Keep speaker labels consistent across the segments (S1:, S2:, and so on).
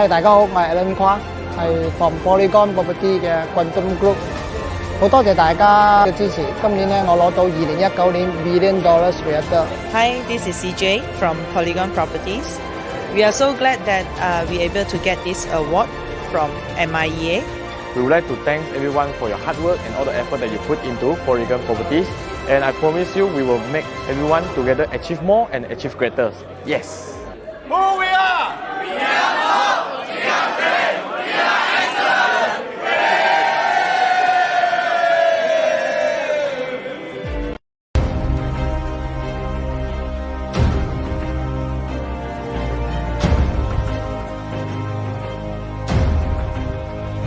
S1: 係大家好，我係 Alan Kwa，係 from Polygon Property 嘅群眾 group。好多謝大家嘅支持。今年咧，我攞到2019年$1 million Realtor。Hi,
S2: this is CJ from Polygon Properties. We are so glad that we're able to get this award from MIEA.
S3: We would like to thank everyone for your hard work and all the effort that you put into Polygon Properties. And I promise you, we will make everyone together achieve more and achieve greater. Yes.
S4: Who we are? We are more. We are great. We are excellent.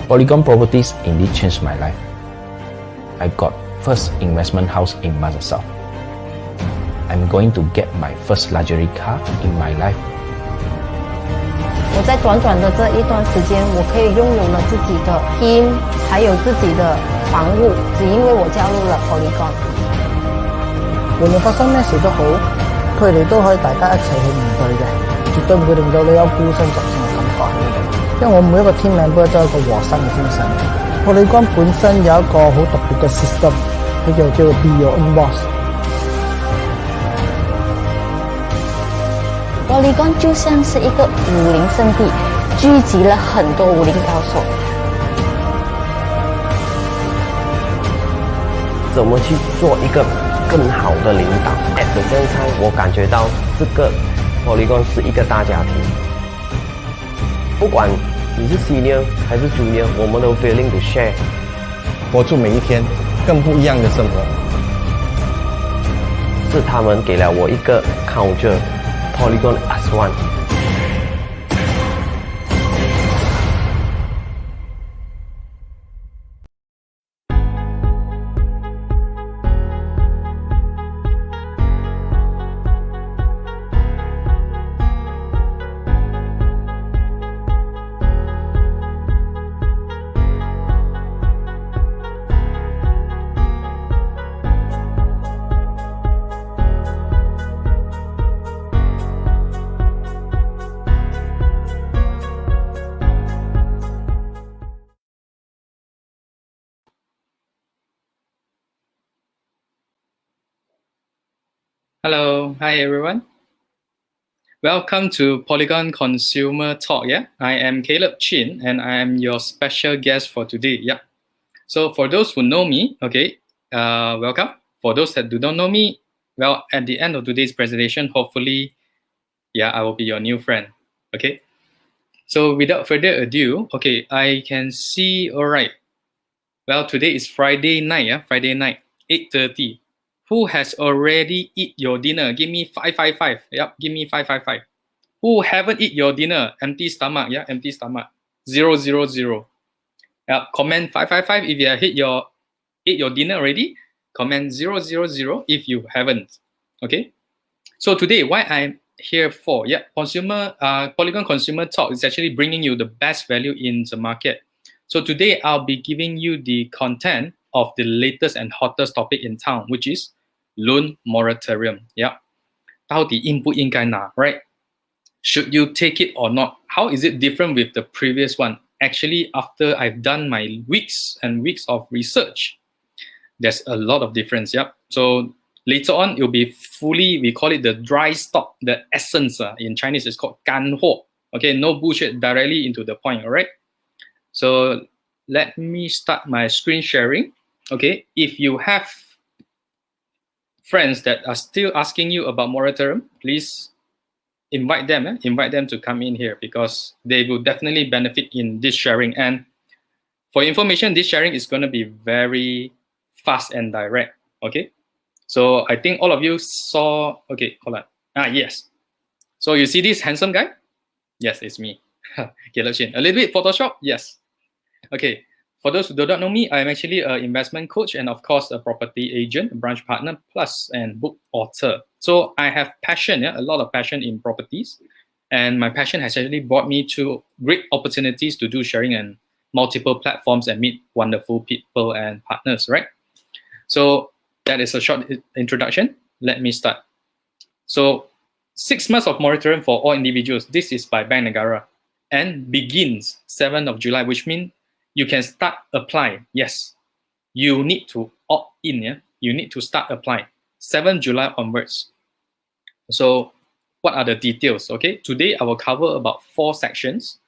S5: Polygon Properties indeed changed my life. I got first investment house in Mazda South. I'm going to get my first luxury car in my life.
S6: 我在短短的这一段时间，我可以拥有了自己的 team， 还有自己的房屋，只因为我加入了 Polygon。
S1: 無論發生咩事都好，佢哋都可以大家一齊去面對嘅，絕對唔會令到你有孤身作戰嘅感覺喺度。因為我每一個 team member 都有一個和心嘅精神。Polygon 本身有一個好特別嘅 system， 佢叫做 Be Your Own Boss。Polygon
S6: 就像是一个武林圣地，聚集了很多武林高手。
S7: 怎么去做一个更好的领导 ？At the same time， 我感觉到这个 Polygon 是一个大家庭。不管你是 senior 还是 junior， 我们都 willing to share，
S8: 活出每一天更不一样的生活。
S7: 是他们给了我一个 culture。Polygon as one.
S9: Hello, hi everyone. Welcome to Polygon Consumer Talk. Yeah, I am Caleb Chin, and I am your special guest for today. Yeah. So for those who know me, okay, welcome. For those that do not know me, well, at the end of today's presentation, hopefully, yeah, I will be your new friend. Okay. So without further ado, okay, I can see. All right. Well, today is Friday night. Yeah, Friday night, 8:30. Who has already eat your dinner? Give me 555. Yep, give me 555. Who haven't eat your dinner? Empty stomach. Yeah, empty stomach. 000. Yep, comment 555 if you have ate your dinner already. Comment 000 if you haven't. Okay. So today, why I'm here for? Yeah, Polygon Consumer Talk is actually bringing you the best value in the market. So today I'll be giving you the content of the latest and hottest topic in town, which is loan moratorium. Yeah. 到底应不应该拿, right? Should you take it or not? How is it different with the previous one? Actually, after I've done my weeks and weeks of research, there's a lot of difference. Yeah. So later on, it'll be fully, we call it the dry stock, the essence. In Chinese, it's called 干货. Okay, no bullshit, directly into the point. All right. So let me start my screen sharing. Okay, if you have friends that are still asking you about moratorium, please invite them to come in here, because they will definitely benefit in this sharing. And for information, this sharing is going to be very fast and direct. Okay, so I think all of you saw. Okay, hold on. Yes. So you see this handsome guy? Yes, it's me. Caleb Chin. A little bit Photoshop? Yes. Okay. For those who do not know me, I'm actually an investment coach and, of course, a property agent, a branch partner, plus and book author. So I have passion, a lot of passion in properties. And my passion has actually brought me to great opportunities to do sharing and multiple platforms and meet wonderful people and partners, right? So that is a short introduction. Let me start. So 6 months of moratorium for all individuals. This is by Bank Negara. and begins 7th of July, which means you can start apply. Yes, you need to opt in. Yeah, you need to start apply 7th July onwards. So what are the details? Okay, today I will cover about 4 sections.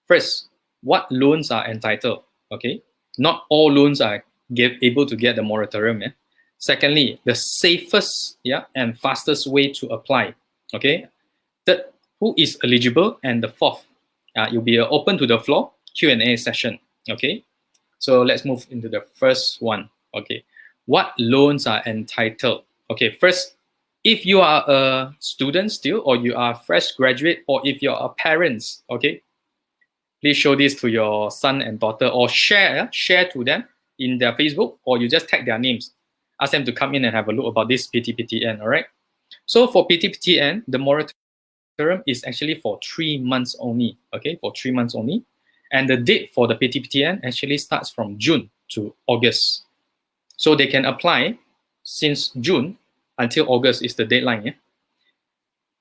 S9: First, what loans are entitled. Okay, not all loans are able to get the moratorium. Yeah? Secondly, the safest and fastest way to apply. Okay, third, who is eligible, and the fourth, you'll be open to the floor Q&A session. Okay, so let's move into the first one. Okay, what loans are entitled? Okay, first, if you are a student still, or you are a fresh graduate, or if you are parents, okay, please show this to your son and daughter, or share to them in their Facebook, or you just tag their names. Ask them to come in and have a look about this PTPTN, all right? So for PTPTN, the moratorium is actually for 3 months only, okay, for 3 months only. And the date for the PTPTN actually starts from June to August. So they can apply since June until August is the deadline, yeah?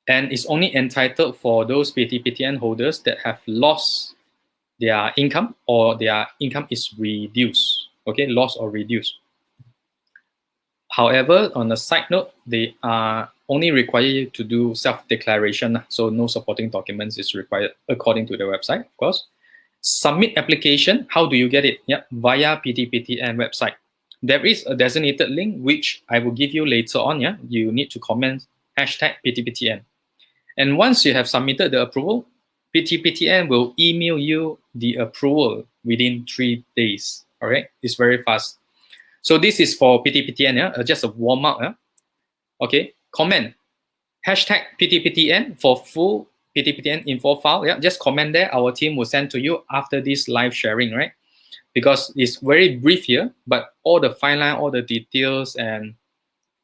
S9: And it's only entitled for those PTPTN holders that have lost their income, or their income is reduced, okay, lost or reduced. However, on a side note, they are only require you to do self-declaration, so no supporting documents is required according to the website, of course. Submit application, how do you get it? Yeah, via PTPTN website. There is a designated link which I will give you later on. Yeah, you need to comment #PTPTN. And once you have submitted the approval, PTPTN will email you the approval within 3 days. All right, it's very fast. So this is for PTPTN, yeah? Just a warm up. Yeah? Okay, comment #PTPTN for full PTPTN info file. Yeah, just comment there. Our team will send to you after this live sharing, right? Because it's very brief here, but all the fine line, all the details, and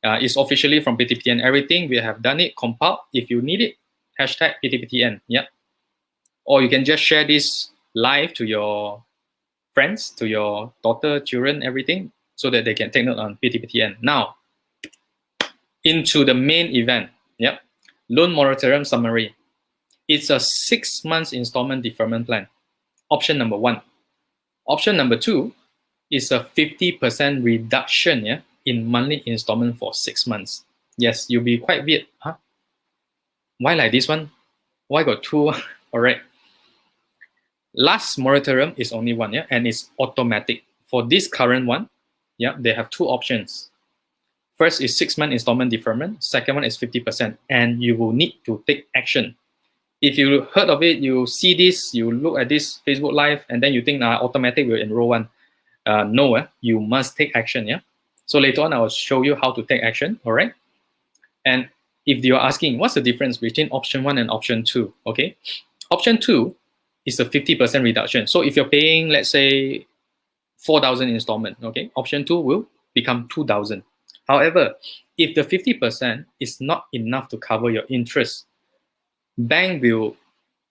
S9: it's officially from PTPTN. Everything we have done it, compiled. If you need it, #PTPTN. Yeah, or you can just share this live to your friends, to your daughter, children, everything, so that they can take note on PTPTN. Now, into the main event. Yep, loan moratorium summary. It's a 6 months installment deferment plan. Option number 1. Option number 2 is a 50% reduction, yeah, in monthly installment for 6 months. Yes, you'll be quite weird, huh? Why like this one? Why got 2? All right. Last moratorium is only 1, yeah, and it's automatic. For this current one, yeah, they have 2 options. First is 6 month installment deferment. Second one is 50%, and you will need to take action. If you heard of it, you see this, you look at this Facebook Live, and then you think, automatic will enroll one. No, you must take action, yeah? So later on, I will show you how to take action, all right? And if you're asking, what's the difference between option 1 and option 2, okay? Option 2 is a 50% reduction. So if you're paying, let's say, 4,000 installment, okay? Option 2 will become 2,000. However, if the 50% is not enough to cover your interest, bank will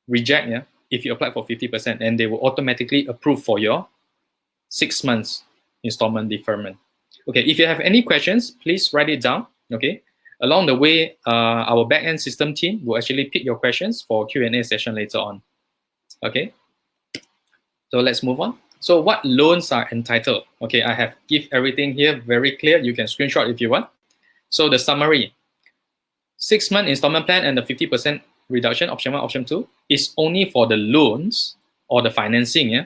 S9: reject, yeah, if you apply for 50%, and they will automatically approve for your 6 months installment deferment. Okay, if you have any questions, please write it down, okay? Along the way, our back-end system team will actually pick your questions for Q&A session later on, okay? So let's move on. So what loans are entitled? Okay, I have give everything here very clear. You can screenshot if you want. So the summary, 6 month installment plan and the 50% reduction, option 1, option 2, is only for the loans or the financing, yeah?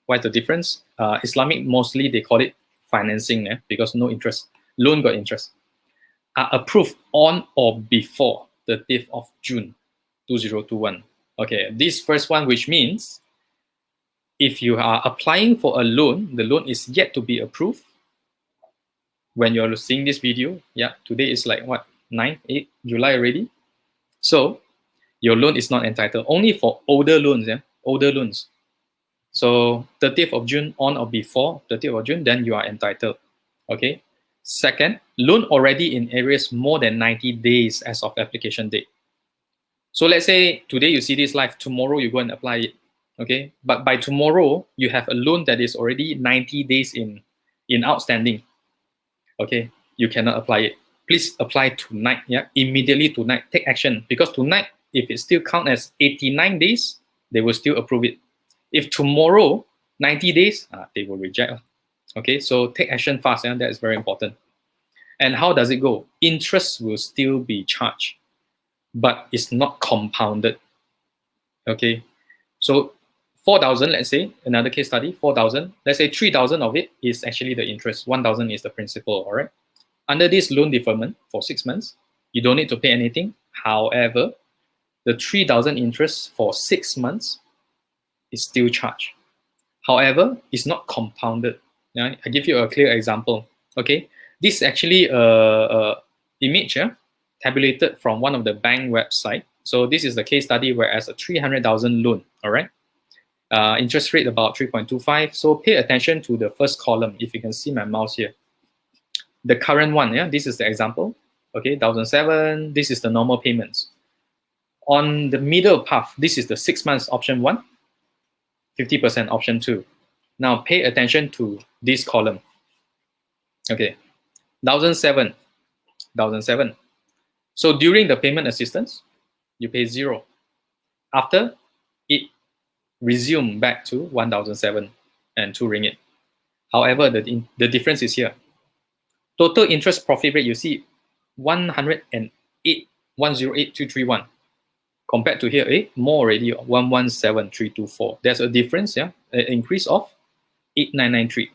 S9: What's the difference? Islamic, mostly they call it financing, yeah? Because no interest. Loan got interest. Are approved on or before the 5th of June, 2021. Okay, this first one, which means if you are applying for a loan, the loan is yet to be approved. When you're seeing this video, yeah, today is like what, 9, 8 July already. So your loan is not entitled. Only for older loans, yeah, older loans. So 30th of June on or before 30th of June, then you are entitled. Okay. Second, loan already in areas more than 90 days as of application date. So let's say today you see this live, tomorrow you go and apply it. Okay, but by tomorrow you have a loan that is already 90 days in outstanding. Okay, you cannot apply it. Please apply tonight, yeah, immediately tonight. Take action, because tonight, if it still counts as 89 days, they will still approve it. If tomorrow, 90 days, they will reject. Okay, so take action fast, and that is very important. And how does it go? Interest will still be charged, but it's not compounded. Okay, so 4,000, let's say, another case study, 4,000, let's say 3,000 of it is actually the interest, 1,000 is the principal, all right? Under this loan deferment for 6 months, you don't need to pay anything. However, the 3,000 interest for 6 months is still charged. However, it's not compounded. Yeah? I give you a clear example. Okay, this is actually a image tabulated from one of the bank website. So this is the case study where as a 300,000 loan, all right? Interest rate about 3.25. So pay attention to the first column. If you can see my mouse here, the current one, yeah, this is the example. Okay, 1,007. This is the normal payments. On the middle path, this is the 6 months option 1, 50% option 2. Now pay attention to this column. Okay, 1,007, 1,007. So during the payment assistance, you pay 0. After, it resume back to 1,007 and 2 ringgit. However, the difference is here. Total interest profit rate, you see 108, 108,231. Compared to here, more already, 117,324. There's a difference, yeah, an increase of 8,993.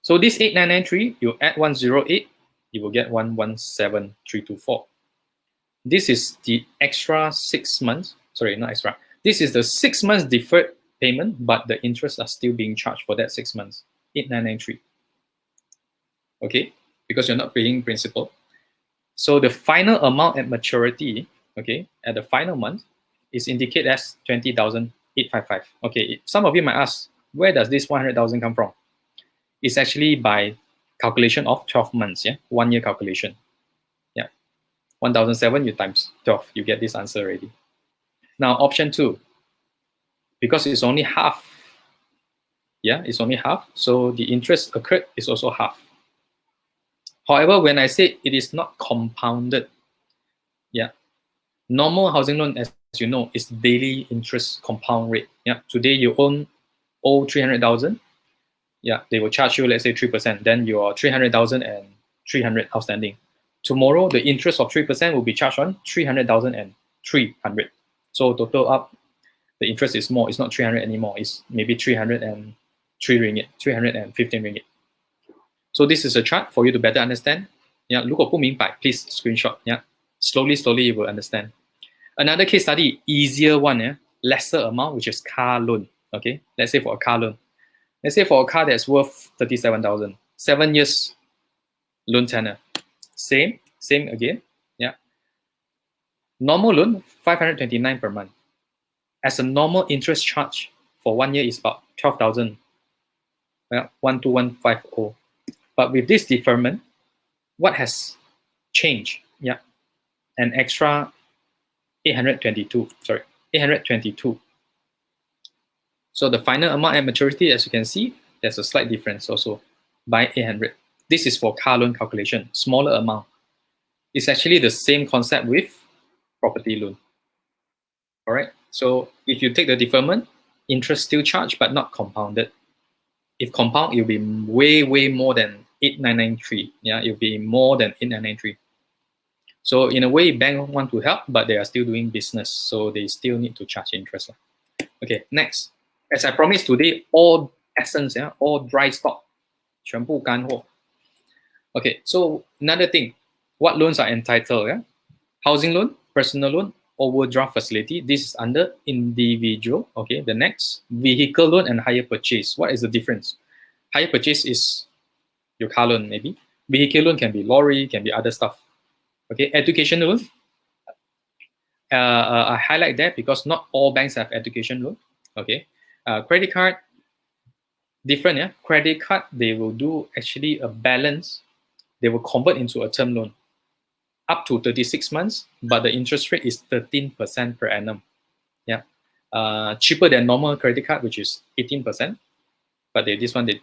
S9: So this 8,993, you add 108, you will get 117,324. This is the extra 6 months, sorry, not extra. This is the 6 months deferred payment, but the interests are still being charged for that 6 months, 8,993. Okay, because you're not paying principal. So the final amount at maturity, okay, at the final month is indicated as 20,855. Okay, some of you might ask, where does this 100,000 come from? It's actually by calculation of 12 months, yeah, 1 year calculation. Yeah, 1,007 you times 12, you get this answer already. Now option 2, because it's only half, yeah, it's only half, so the interest accrued is also half. However, when I say it is not compounded, yeah, normal housing loan, as you know, is daily interest compound rate. Yeah, today you owe 300,000. Yeah, they will charge you, let's say 3%. Then your 300,000 and 300 outstanding. Tomorrow, the interest of 3% will be charged on 300,000 and 300. So total up, the interest is more. It's not 300 anymore. It's maybe 303 ringgit, 315 ringgit. So this is a chart for you to better understand. Yeah, 如果不明白, please screenshot. Yeah, slowly you will understand. Another case study, easier one, yeah, lesser amount, which is car loan. Okay, let's say for a car loan. Let's say for a car that's worth 37,000, 7 years loan tenor. Same again. Yeah. Normal loan, 529 per month. As a normal interest charge for 1 year is about 12,000. Yeah, 12150. But with this deferment, what has changed? Yeah, an extra 822. Sorry, 822. So the final amount at maturity, as you can see, there's a slight difference also by 800. This is for car loan calculation, smaller amount. It's actually the same concept with property loan. All right. So if you take the deferment, interest still charged but not compounded. If compound, it'll be way more than 8,993. Yeah, it'll be more than 8,993. So in a way, bank want to help, but they are still doing business, so they still need to charge interest. Okay, next. As I promised today, all essence, yeah, all dry stock, 全部干货. Okay, so another thing, what loans are entitled? Yeah? Housing loan, personal loan, overdraft facility. This is under individual. Okay, the next, vehicle loan and hire purchase. What is the difference? Hire purchase is your car loan, maybe. Vehicle loan can be lorry, can be other stuff. Okay, education loan. I highlight that because not all banks have education loan. Okay, credit card, different. Yeah, credit card, they will do actually a balance. They will convert into a term loan up to 36 months, but the interest rate is 13% per annum. Yeah, cheaper than normal credit card, which is 18%, but this one they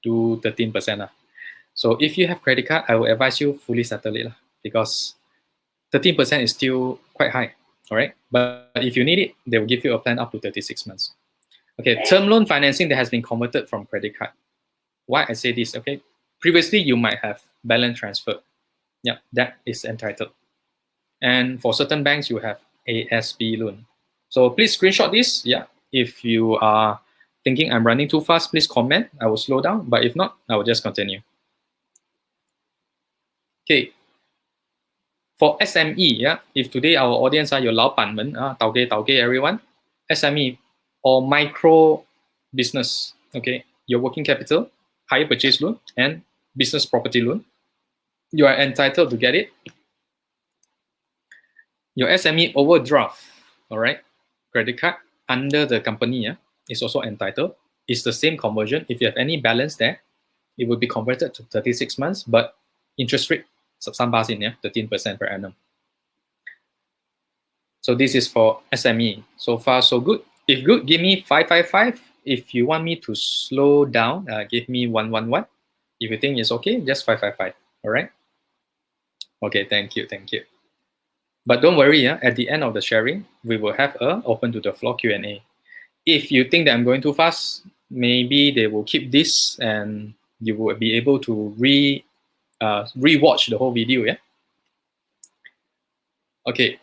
S9: do 13%. So if you have credit card, I will advise you fully settle it because 13% is still quite high. all right? But if you need it, they will give you a plan up to 36 months. Okay, term loan financing that has been converted from credit card. Why I say this, okay? Previously, you might have balance transfer. Yeah, that is entitled. And for certain banks, you have ASB loan. So please screenshot this. Yeah, if you are thinking I'm running too fast, please comment. I will slow down. But if not, I will just continue. Okay. For SME, yeah, if today our audience are your 老板们, tauge everyone, SME or micro business, okay, your working capital, hire purchase loan, and business property loan, you are entitled to get it. Your SME overdraft, all right, credit card under the company, yeah, is also entitled. It's the same conversion. If you have any balance there, it will be converted to 36 months, but interest rate, 13% per annum. So this is for SME. So far, so good. If good, give me 555. If you want me to slow down, give me 111. If you think it's okay, just 555. All right. Okay. Thank you. Thank you. But don't worry. At the end of the sharing, we will have a open to the floor Q&A. If you think that I'm going too fast, maybe they will keep this and you will be able to re-watch the whole video. Yeah. Okay.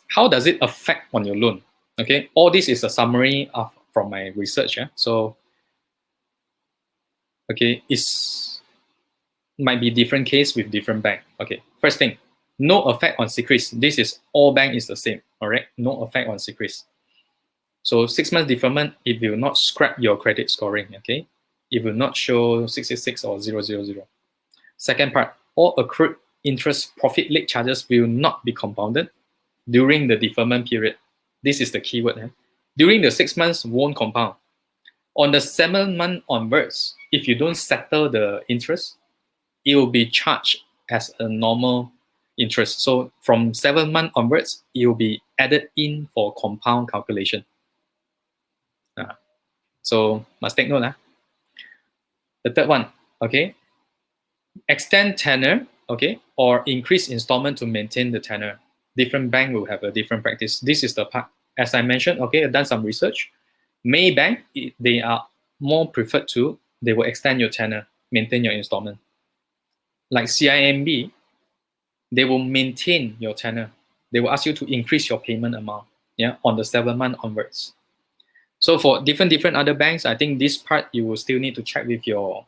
S9: How does it affect on your loan? Okay, all this is a summary from my research. Yeah? So, okay, might be different case with different bank. Okay, first thing, no effect on secrecy. This is all bank is the same. All right, no effect on secrecy. So 6 months deferment, it will not scrap your credit scoring. Okay, it will not show 666 or 000. Second part, all accrued interest profit late charges will not be compounded during the deferment period. This is the keyword. During the 6 months, won't compound. On the 7th month onwards, if you don't settle the interest, it will be charged as a normal interest. So from 7th month onwards, it will be added in for compound calculation. So must take note. The third one, okay, extend tenor, okay, or increase installment to maintain the tenor. Different bank will have a different practice. This is the part. As I mentioned, okay, I've done some research. Maybank, they are more preferred to, they will extend your tenor, maintain your installment. Like CIMB, they will maintain your tenor. They will ask you to increase your payment amount, yeah, on the 7th month onwards. So for different other banks, I think this part you will still need to check with your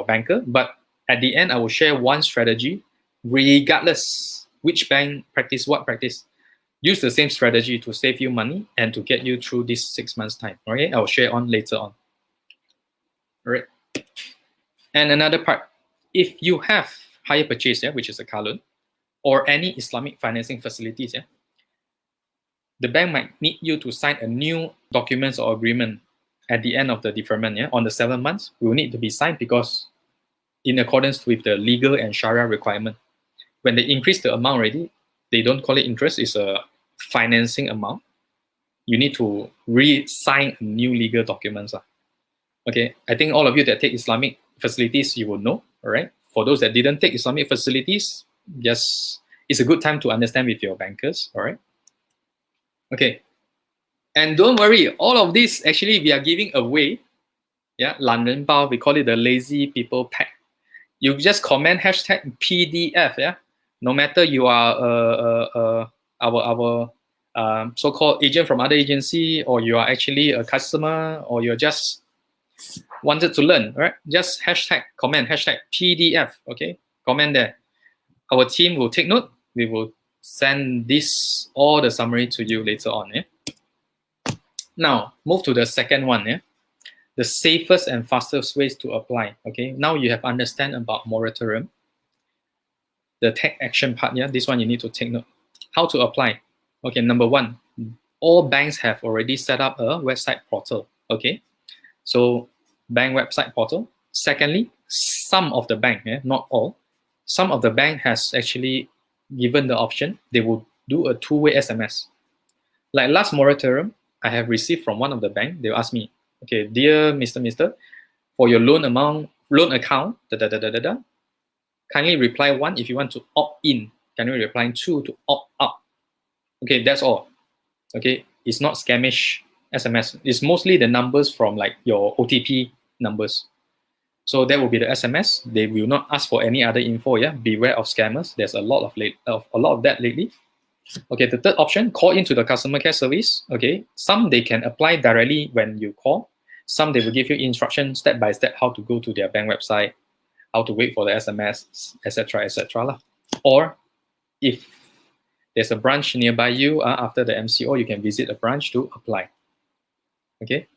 S9: banker. But at the end, I will share one strategy, regardless which bank practice what practice. Use the same strategy to save you money and to get you through this 6 months time. Okay, I'll share on later on. All right. And another part, if you have hire purchase, yeah, which is a car loan, or any Islamic financing facilities, yeah, the bank might need you to sign a new documents or agreement at the end of the deferment. Yeah, on the 7 months, will need to be signed because in accordance with the legal and Sharia requirement. When they increase the amount already, they don't call it interest, it's a financing amount. You need to re-sign new legal documents. Okay, I think all of you that take Islamic facilities, you will know, all right? For those that didn't take Islamic facilities, just it's a good time to understand with your bankers, all right? Okay, and don't worry, all of this actually we are giving away. Yeah, 懒人包, we call it the lazy people pack. You just comment hashtag PDF, yeah? No matter you are our so-called agent from other agency, or you are actually a customer, or you're just wanted to learn, right? Just hashtag comment, hashtag PDF, okay? Comment there. Our team will take note. We will send this, all the summary to you later on, yeah? Now, move to the second one, yeah? The safest and fastest ways to apply, okay? Now you have understand about moratorium. The take action part, yeah, this one you need to take note. How to apply? Okay, number one, all banks have already set up a website portal, okay? So, bank website portal. Secondly, some of the bank, yeah, not all, some of the bank has actually given the option, they will do a two-way SMS. Like last moratorium, I have received from one of the bank, they'll ask me, okay, dear Mr. For your loan account, kindly reply 1 if you want to opt in. Can you reply 2 to opt out? Okay, that's all. Okay, it's not scamish SMS. It's mostly the numbers from like your OTP numbers. So that will be the SMS. They will not ask for any other info. Yeah, beware of scammers. There's a lot of that lately. Okay, the third option, call into the customer care service. Okay, some they can apply directly when you call. Some they will give you instructions step by step how to go to their bank website, how to wait for the SMS, etc., etc. Or if there's a branch nearby you after the MCO, you can visit a branch to apply. Okay.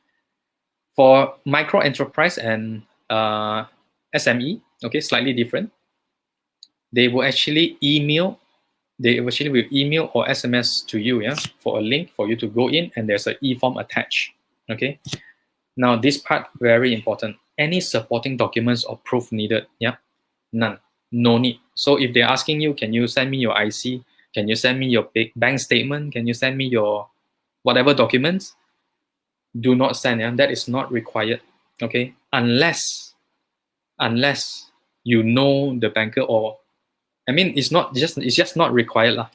S9: For micro enterprise and SME, okay, slightly different. They will actually email. They actually will email or SMS to you, yeah, for a link for you to go in, and there's an e-form attached. Okay. Now this part very important. Any supporting documents or proof needed? Yeah, none. No need. So if they're asking you, can you send me your IC? Can you send me your bank statement? Can you send me your whatever documents? Do not send. Yeah? That is not required. Okay, unless you know the banker, or I mean, it's just not required lah.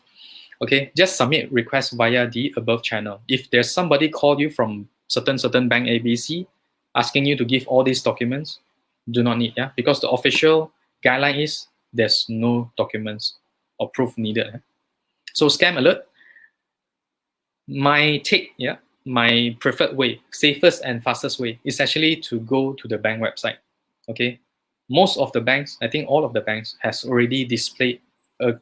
S9: Okay, just submit request via the above channel. If there's somebody called you from certain bank ABC asking you to give all these documents, do not need, yeah, because the official guideline is there's no documents or proof needed. Yeah? So scam alert. My take, yeah, my preferred way, safest and fastest way is actually to go to the bank website. Okay, most of the banks, I think all of the banks has already displayed a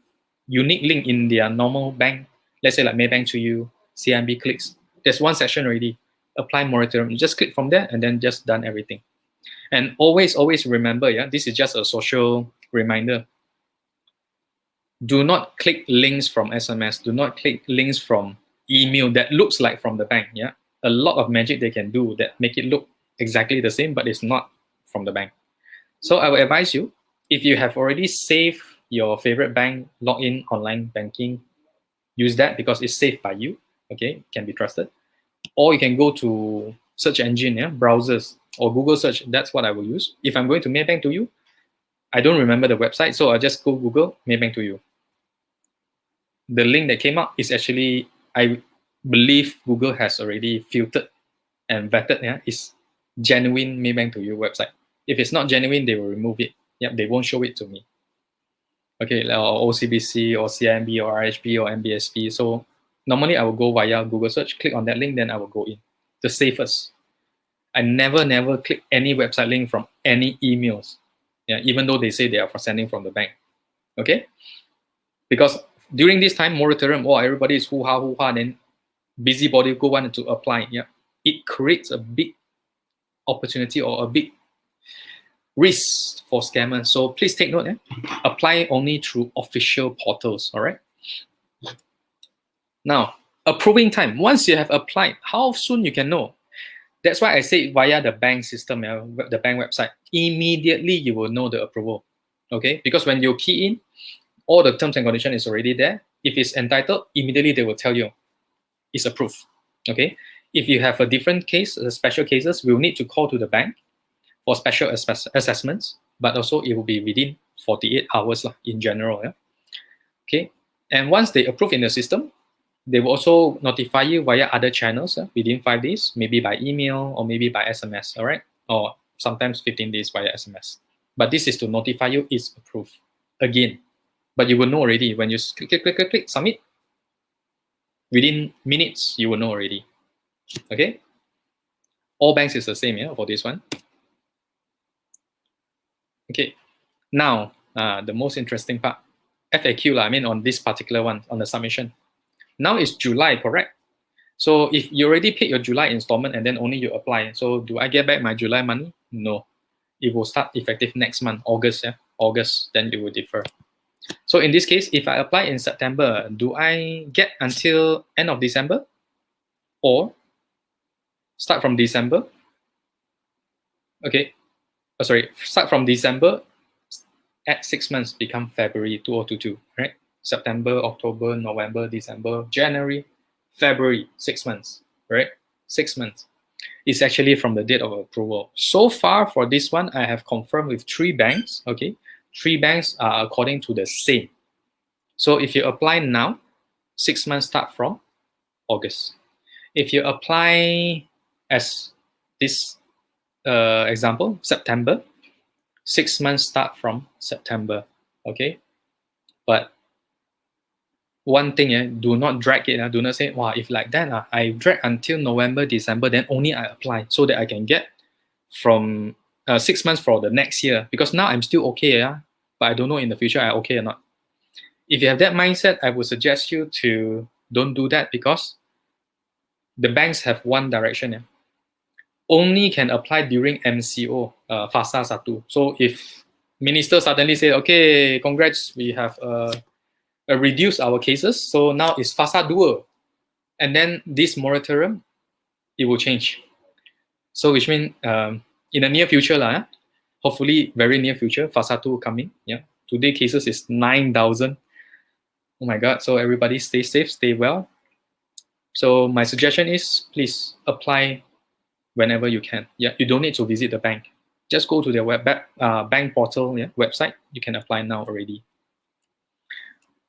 S9: unique link in their normal bank. Let's say like Maybank to you, CIMB clicks. There's one section already. Apply moratorium. You just click from there and then just done everything. And always remember, yeah, this is just a social reminder. Do not click links from SMS. Do not click links from email that looks like from the bank. Yeah, a lot of magic they can do that make it look exactly the same, but it's not from the bank. So I will advise you, if you have already saved your favorite bank login online banking, use that because it's saved by you. Okay, can be trusted. Or you can go to search engine, yeah, browsers or Google search. That's what I will use. If I'm going to Maybank to you, I don't remember the website, so I just go Google Maybank to you. The link that came up is actually, I believe Google has already filtered and vetted. Yeah, it's genuine Maybank to you website. If it's not genuine, they will remove it. Yep, they won't show it to me. Okay, or OCBC or CIMB or RHB or MBSP. So normally I will go via Google search, click on that link, then I will go in. The safest. I never click any website link from any emails. Yeah, even though they say they are for sending from the bank. Okay? Because during this time, moratorium, everybody is hoo-ha, then busybody go on to apply. Yeah, it creates a big opportunity or a big risk for scammers. So please take note. Apply only through official portals. All right. Now, approving time. Once you have applied, how soon you can know? That's why I say via the bank system, the bank website. Immediately you will know the approval. Okay, because when you key in, all the terms and conditions is already there. If it's entitled, immediately they will tell you it's approved. Okay. If you have a different case, special cases, we'll need to call to the bank for special assessments, but also it will be within 48 hours in general. Yeah? Okay. And once they approve in the system, they will also notify you via other channels within 5 days, maybe by email or maybe by SMS. All right. Or sometimes 15 days via SMS. But this is to notify you it's approved again. But you will know already when you click, submit. Within minutes, you will know already. Okay? All banks is the same, yeah, for this one. Okay. Now, the most interesting part. FAQ, I mean on this particular one, on the submission. Now it's July, correct? So if you already paid your July installment and then only you apply, so do I get back my July money? No. It will start effective next month, August, yeah? August, then it will differ. So in this case, if I apply in September, do I get until end of December? Or start from December? Okay, start from December, add 6 months, become February 2022, right? September, October, November, December, January, February, 6 months, right? 6 months. It's actually from the date of approval. So far for this one, I have confirmed with 3 banks, okay? 3 banks are according to the same. So if you apply now, 6 months start from August. If you apply as this example, September, 6 months start from September, okay? But one thing, do not drag it. Do not say, wow, if like that, I drag until November, December, then only I apply so that I can get from 6 months for the next year. Because now I'm still okay, but I don't know in the future I okay or not. If you have that mindset, I would suggest you to don't do that, because the banks have one direction. Only can apply during MCO, Fasa 1. So if minister suddenly say, okay, congrats, we have reduced our cases, so now it's Fasa 2. And then this moratorium, it will change. So which means in the near future, hopefully very near future, Fasa 2 coming. Yeah. Today cases is 9,000. Oh my God. So everybody stay safe, stay well. So my suggestion is please apply whenever you can. Yeah, you don't need to visit the bank. Just go to their bank portal website. You can apply now already.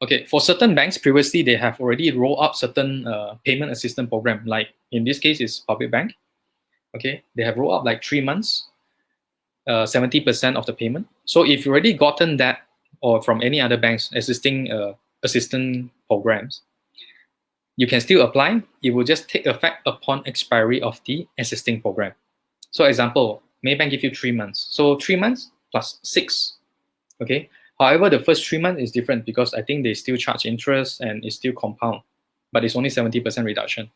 S9: Okay, for certain banks, previously they have already rolled out certain payment assistance program. Like in this case, it's Public Bank. Okay, they have rolled out like 3 months, 70% of the payment. So if you've already gotten that, or from any other banks existing assistance programs, you can still apply. It will just take effect upon expiry of the existing program. So example, Maybank give you 3 months. So 3 months plus 6, okay? However, the first 3 months is different because I think they still charge interest and it's still compound, but it's only 70% reduction.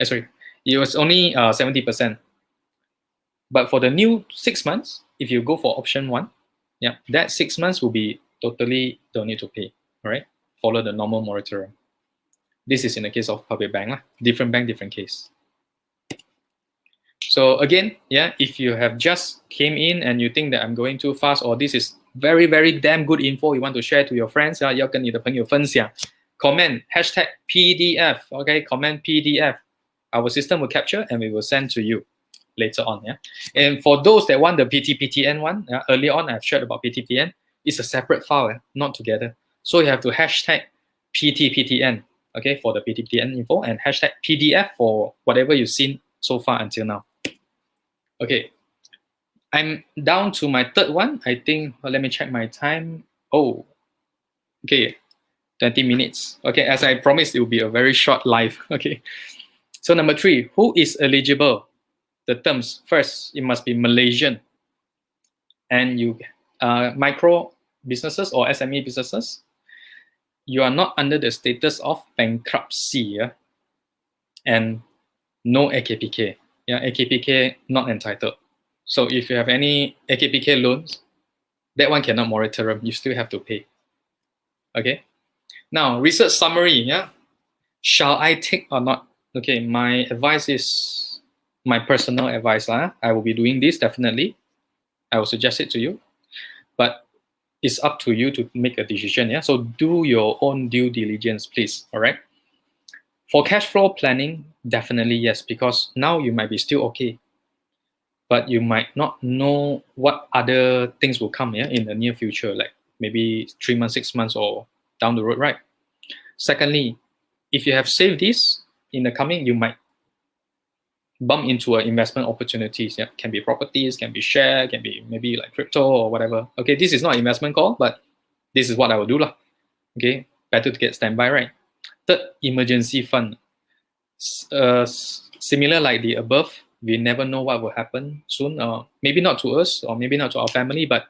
S9: Sorry, it was only 70%. But for the new 6 months, if you go for option 1, yeah, that 6 months will be totally don't need to pay, all right? Follow the normal moratorium. This is in the case of Public Bank, different bank, different case. So again, yeah, if you have just came in and you think that I'm going too fast, or this is very, very damn good info you want to share to your friends, 要跟你的朋友分享, comment #PDF, okay, comment PDF. Our system will capture and we will send to you later on. Yeah, and for those that want the PTPTN one, earlier on I've shared about PTPTN. It's a separate file, not together. So you have to #PTPTN. Okay, for the PTPTN info, and #PDF for whatever you've seen so far until now. Okay, I'm down to my third one. I think, well, let me check my time. Oh, okay, 20 minutes. Okay, as I promised, it will be a very short live. Okay, so number 3, who is eligible? The terms, first, it must be Malaysian. And you, micro businesses or SME businesses, you are not under the status of bankruptcy, and no AKPK. Yeah, AKPK not entitled. So if you have any AKPK loans, that one cannot moratorium. You still have to pay. Okay. Now, research summary. Yeah, shall I take or not? Okay, my advice is my personal advice. I will be doing this definitely. I will suggest it to you, but it's up to you to make a decision. Yeah, so do your own due diligence, please. All right. For cash flow planning, definitely yes, because now you might be still okay, but you might not know what other things will come in the near future, like maybe 3 months, 6 months, or down the road, right? Secondly, if you have saved this in the coming, you might bump into investment opportunities. Yeah, can be properties, can be share, can be maybe like crypto or whatever. Okay, this is not investment call, but this is what I will do lah. Okay, better to get standby, right? Third, emergency fund. Similar like the above, we never know what will happen soon. Maybe not to us, or maybe not to our family, but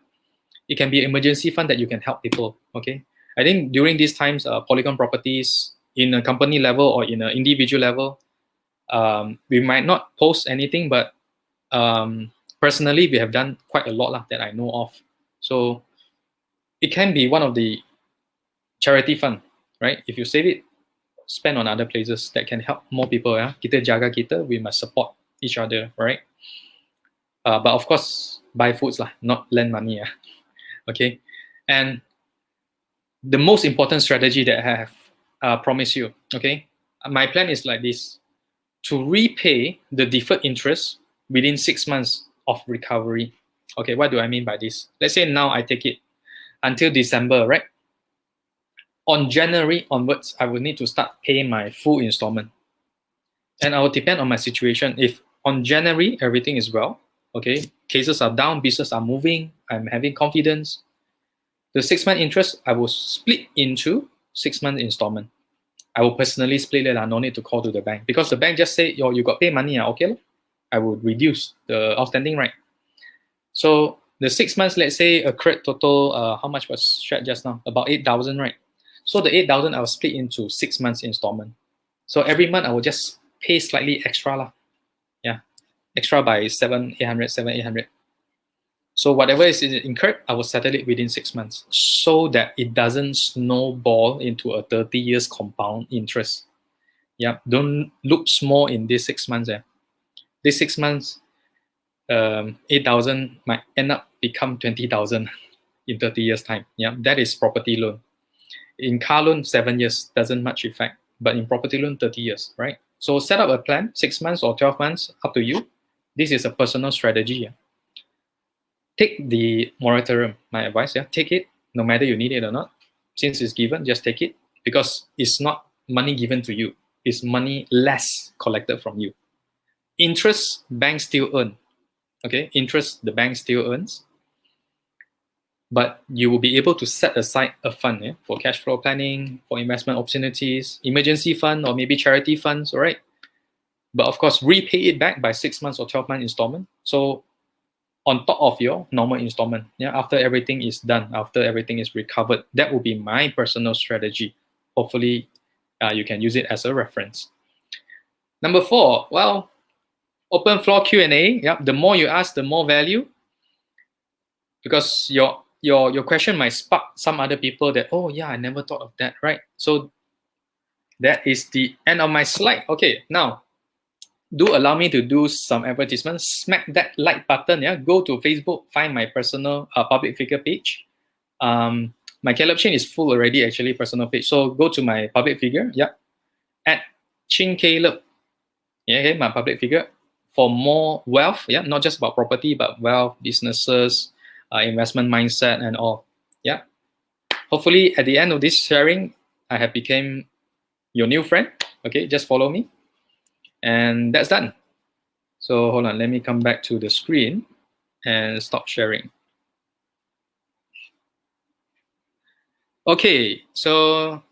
S9: it can be an emergency fund that you can help people. Okay, I think during these times, Polygon Properties in a company level or in an individual level, we might not post anything, but personally, we have done quite a lot that I know of. So it can be one of the charity fund, right? If you save it, spend on other places that can help more people. Kita jaga kita, we must support each other, right? But of course, buy foods lah, not lend money. Okay, and the most important strategy that I have promised you. Okay, my plan is like this: to repay the deferred interest within 6 months of recovery. Okay, what do I mean by this? Let's say now I take it until December, right? On January onwards, I will need to start paying my full installment. And I will depend on my situation. If on January, everything is well, okay, cases are down, business are moving, I'm having confidence, the 6-month interest, I will split into 6-month installment. I will personally split it. I no need to call to the bank because the bank just say, yo, you got pay money, okay? I will reduce the outstanding, right? So the 6 months, let's say accrued total, how much was shared just now? About 8,000, right? So the 8,000 I will split into 6 months installment. So every month I will just pay slightly extra lah. Yeah, extra by 7,800. So whatever is incurred, I will settle it within 6 months so that it doesn't snowball into a 30 years compound interest. Yeah, don't look small in these 6 months. These 6 months, 8,000 might end up become 20,000 in 30 years time. Yeah, that is property loan. In car loan, 7 years doesn't much effect, but in property loan, 30 years, right? So set up a plan, 6 months or 12 months, up to you. This is a personal strategy. Yeah. Take the moratorium, my advice. Yeah, take it, no matter you need it or not. Since it's given, just take it because it's not money given to you. It's money less collected from you. Interest, banks still earn. Okay, interest, the bank still earns. But you will be able to set aside a fund for cash flow planning, for investment opportunities, emergency fund, or maybe charity funds, all right? But of course, repay it back by 6 months or 12-month installment. So on top of your normal installment, yeah, after everything is done, after everything is recovered, that will be my personal strategy. Hopefully, you can use it as a reference. Number 4, well, open floor Q&A. Yeah, the more you ask, the more value. Because your question might spark some other people that, oh yeah, I never thought of that, right? So that is the end of my slide. Okay, now do allow me to do some advertisements. Smack that like button. Yeah, go to Facebook, find my personal public figure page. My Caleb Chin is full already, actually, personal page. So go to my public figure. Yeah, at Chin Caleb. Yeah, okay, my public figure for more wealth. Yeah, not just about property, but wealth, businesses, investment mindset, and all. Yeah. Hopefully, at the end of this sharing, I have become your new friend. Okay, just follow me. And that's done. So hold on, let me come back to the screen and stop sharing. Okay, so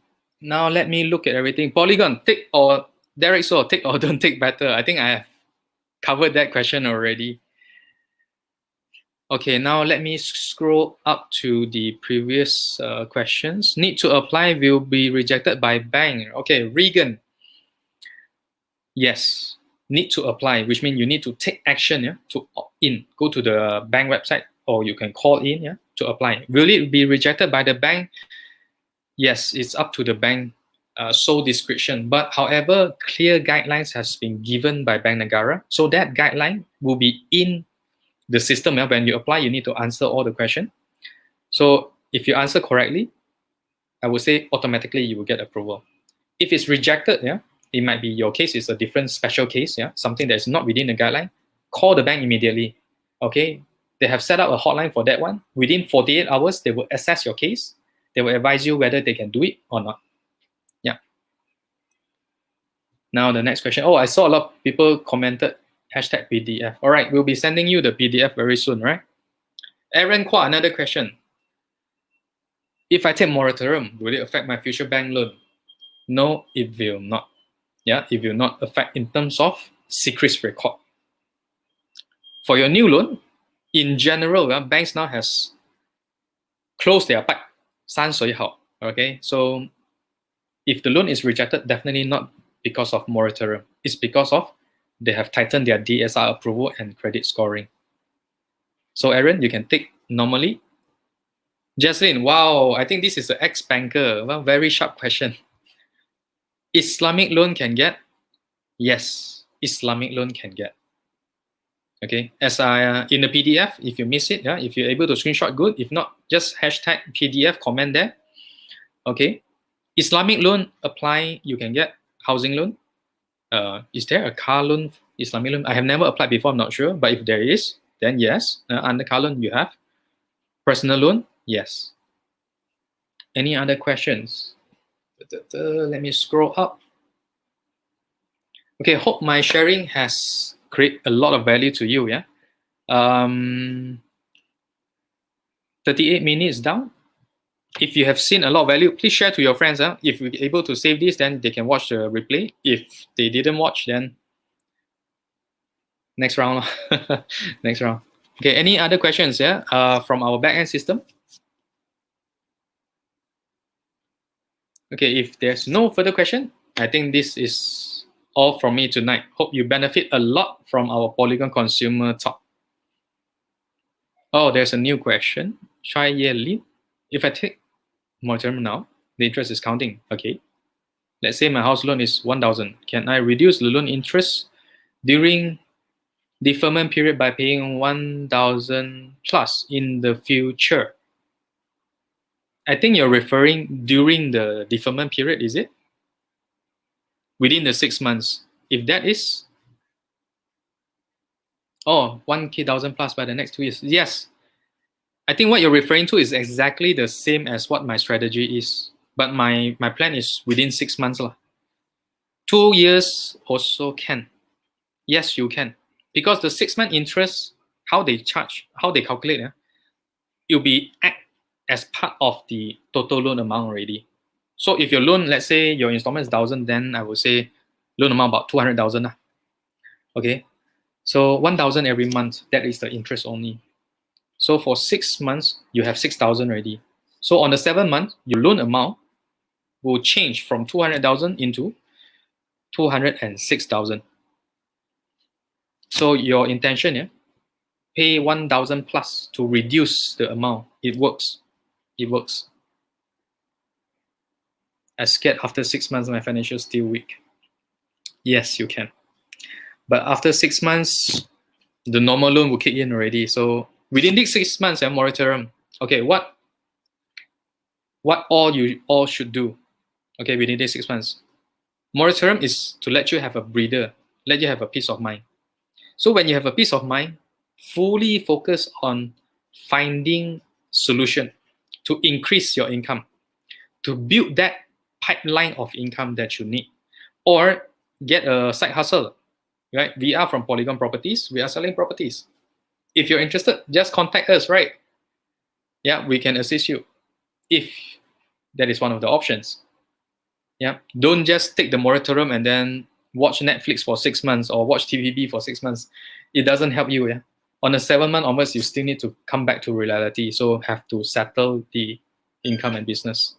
S9: now let me look at everything. Polygon, take or Derek, so take or don't take better. I think I have covered that question already. Okay, now let me scroll up to the previous questions. Need to apply will be rejected by bank. Okay, Regan. Yes, need to apply, which means you need to take action, yeah, to opt in. Go to the bank website, or you can call in, yeah, to apply. Will it be rejected by the bank? Yes, it's up to the bank sole discretion. But however, clear guidelines has been given by Bank Negara, so that guideline will be in the system. Yeah? When you apply, you need to answer all the questions. So if you answer correctly, I would say automatically you will get approval. If it's rejected, yeah, it might be your case is a different special case, yeah, something that is not within the guideline. Call the bank immediately. Okay, they have set up a hotline for that one. Within 48 hours, they will assess your case. They will advise you whether they can do it or not. Yeah. Now the next question. Oh, I saw a lot of people commented #PDF. All right, we'll be sending you the PDF very soon, right? Aaron Kwa, another question. If I take moratorium, will it affect my future bank loan? No, it will not. Yeah, it will not affect in terms of secrets record. For your new loan, in general, banks now has closed their pipe, 山水好. Okay, so if the loan is rejected, definitely not because of moratorium. It's because of they have tightened their DSR approval and credit scoring. So Aaron, you can take normally. Jaslyn, wow, I think this is an ex-banker. Well, very sharp question. Islamic loan can get? Yes, Islamic loan can get. Okay, as I in the PDF, if you miss it, yeah, if you're able to screenshot, good. If not, just #PDF, comment there. Okay, Islamic loan apply, you can get housing loan. Is there a car loan, Islamic loan? I have never applied before, I'm not sure, but if there is, then yes. Under car loan, you have. Personal loan, yes. Any other questions? Let me scroll up. Okay, hope my sharing has created a lot of value to you. Yeah. 38 minutes down. If you have seen a lot of value, please share to your friends. If you're able to save this, then they can watch the replay. If they didn't watch, then next round. Next round. Okay, any other questions from our backend system? Okay, if there's no further question, I think this is all from me tonight. Hope you benefit a lot from our Polygon consumer talk. Oh, there's a new question. Chai Ye Li. If I take moratorium now, the interest is counting. Okay. Let's say my house loan is 1,000. Can I reduce the loan interest during deferment period by paying 1,000 plus in the future? I think you're referring during the deferment period, is it? Within the 6 months. If that is, 1,000 plus by the next 2 years. Yes. I think what you're referring to is exactly the same as what my strategy is. But my plan is within 6 months. 2 years also can. Yes, you can. Because the 6 month interest, how they charge, how they calculate, it'll be act as part of the total loan amount already. So if your loan, let's say your installment is 1,000, then I would say loan amount about 200,000. Okay. So 1,000 every month, that is the interest only. So for 6 months, you have 6,000 already. So on the 7th month, your loan amount will change from 200,000 into 206,000. So your intention, pay 1,000 plus to reduce the amount. It works. It works. I scared after 6 months my financial still weak. Yes, you can. But after 6 months, the normal loan will kick in already. So within these 6 months, moratorium. Okay, what all you all should do? Okay, within these 6 months, moratorium is to let you have a breather, let you have a peace of mind. So when you have a peace of mind, fully focus on finding solution to increase your income, to build that pipeline of income that you need, or get a side hustle. Right? We are from Polygon Properties. We are selling properties. If you're interested, just contact us, right? Yeah, we can assist you if that is one of the options. Yeah, don't just take the moratorium and then watch Netflix for 6 months or watch TVB for 6 months. It doesn't help you. Yeah, on the 7th month onwards, you still need to come back to reality. So have to settle the income and business.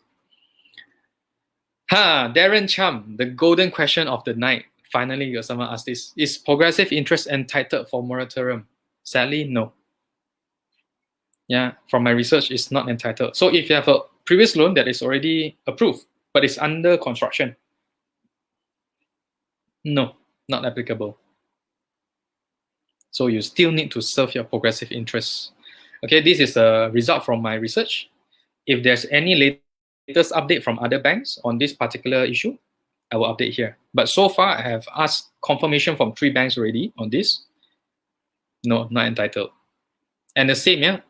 S9: Darren Chum, the golden question of the night. Finally, someone asked this. Is progressive interest entitled for moratorium? Sadly, no. Yeah, from my research, it's not entitled. So if you have a previous loan that is already approved, but it's under construction, no, not applicable. So you still need to serve your progressive interest. Okay, this is a result from my research. If there's any latest update from other banks on this particular issue, I will update here. But so far, I have asked confirmation from 3 banks already on this. No, not entitled. And the same,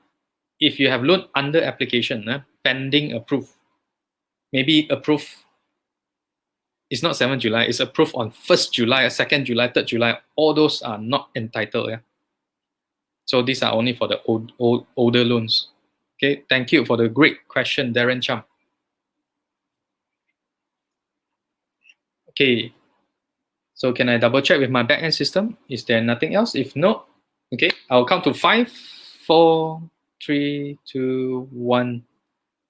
S9: if you have loan under application, pending approve, maybe approve, it's not 7th July, it's approved on 1st July, 2nd July, 3rd July, all those are not entitled. So these are only for the older loans. Okay, thank you for the great question, Darren Chum. Okay, so can I double check with my backend system? Is there nothing else? If no, okay, I'll count to 5, 4, 3, 2, 1.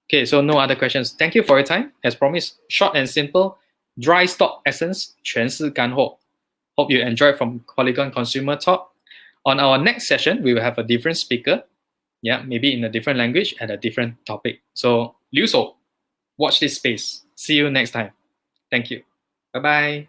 S9: Okay, so no other questions. Thank you for your time. As promised, short and simple, dry stock essence, 全是干货. Hope you enjoyed from Polygon Consumer Talk. On our next session, we will have a different speaker. Yeah, maybe in a different language and a different topic. So, Liu So, watch this space. See you next time. Thank you. Bye-bye.